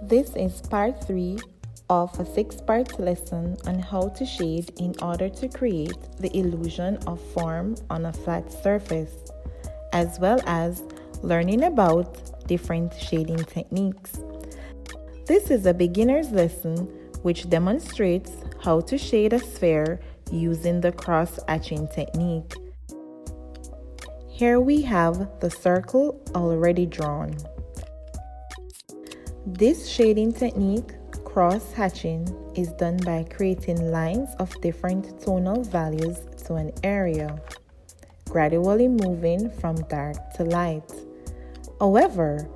This is part 3 of a 6-part lesson on how to shade in order to create the illusion of form on a flat surface, as well as learning about different shading techniques. This is a beginner's lesson which demonstrates how to shade a sphere using the cross-hatching technique. Here we have the circle already drawn. This shading technique, cross-hatching, is done by creating lines of different tonal values to an area, gradually moving from dark to light. However,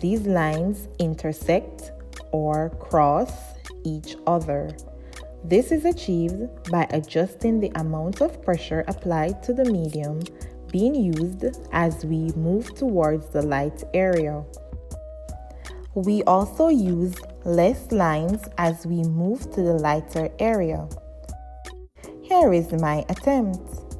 these lines intersect or cross each other. This is achieved by adjusting the amount of pressure applied to the medium being used as we move towards the light area. We also use less lines as we move to the lighter area. Here is my attempt.